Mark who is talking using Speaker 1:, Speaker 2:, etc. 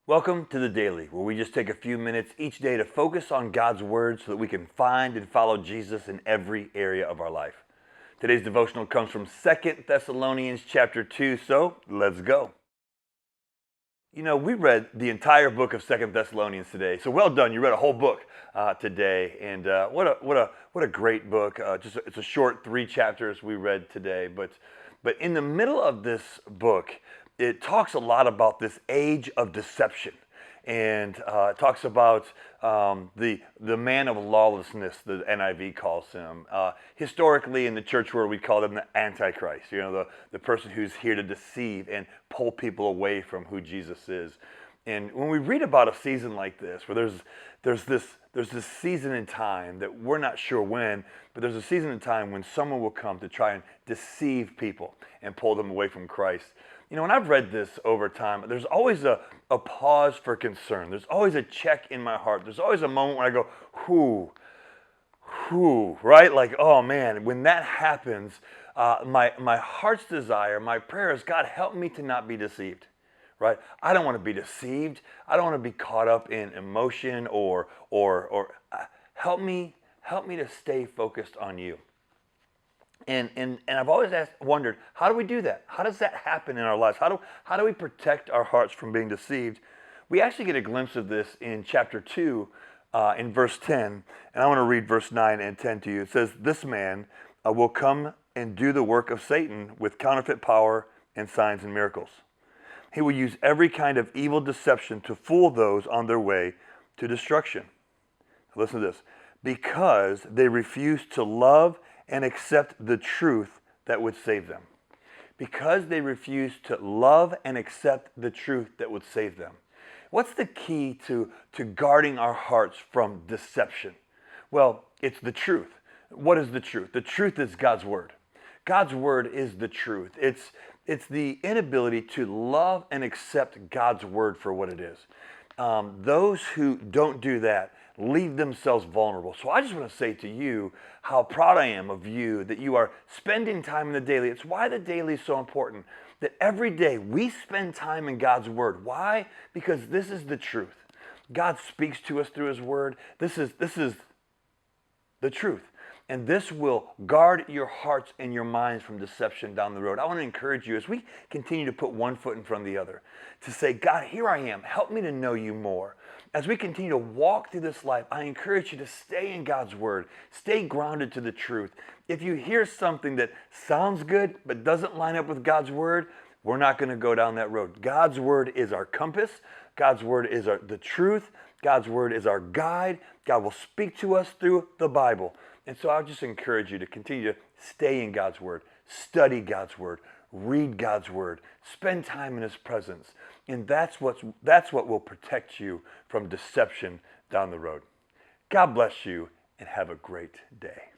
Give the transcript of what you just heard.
Speaker 1: Welcome to the Daily, where we just take a few minutes each day to focus on God's Word so that we can find and follow Jesus in every area of our life. Today's devotional comes from 2 Thessalonians chapter 2, so let's go. We read the entire book of 2 Thessalonians today, so well done. You read a whole book today, and what a great book. It's a short 3 chapters we read today, but in the middle of this book, it talks a lot about this age of deception, and it talks about the man of lawlessness, the NIV calls him. Historically, in the church world, we call him the Antichrist. The person who's here to deceive and pull people away from who Jesus is. And when we read about a season like this, where there's this season in time that we're not sure when, but there's a season in time when someone will come to try and deceive people and pull them away from Christ. When I've read this over time, there's always a pause for concern. There's always a check in my heart. There's always a moment when I go, whoo, right? Like, oh man, when that happens, my heart's desire, my prayer is, God, help me to not be deceived, right? I don't want to be deceived. I don't want to be caught up in emotion or help me to stay focused on you. And I've always wondered, how do we do that? How does that happen in our lives? How do we protect our hearts from being deceived? We actually get a glimpse of this in chapter 2, in verse 10. And I want to read verse 9 and 10 to you. It says, "This man will come and do the work of Satan with counterfeit power and signs and miracles. He will use every kind of evil deception to fool those on their way to destruction." Listen to this. "Because they refuse to love and accept the truth that would save them." Because they refuse to love and accept the truth that would save them. What's the key to guarding our hearts from deception? Well, it's the truth. What is the truth? The truth is God's Word. God's Word is the truth. It's the inability to love and accept God's Word for what it is. Those who don't do that leave themselves vulnerable. So I just want to say to you how proud I am of you that you are spending time in the daily. It's why the daily is so important, that every day we spend time in God's Word. Why? Because this is the truth. God speaks to us through His Word. This is the truth. And this will guard your hearts and your minds from deception down the road. I want to encourage you as we continue to put one foot in front of the other to say, God, here I am. Help me to know you more. As we continue to walk through this life, I encourage you to stay in God's Word. Stay grounded to the truth. If you hear something that sounds good but doesn't line up with God's Word, we're not going to go down that road. God's Word is our compass. God's Word is the truth. God's Word is our guide. God will speak to us through the Bible. And so I'll just encourage you to continue to stay in God's Word, study God's Word, read God's Word, spend time in His presence. And that's what will protect you from deception down the road. God bless you and have a great day.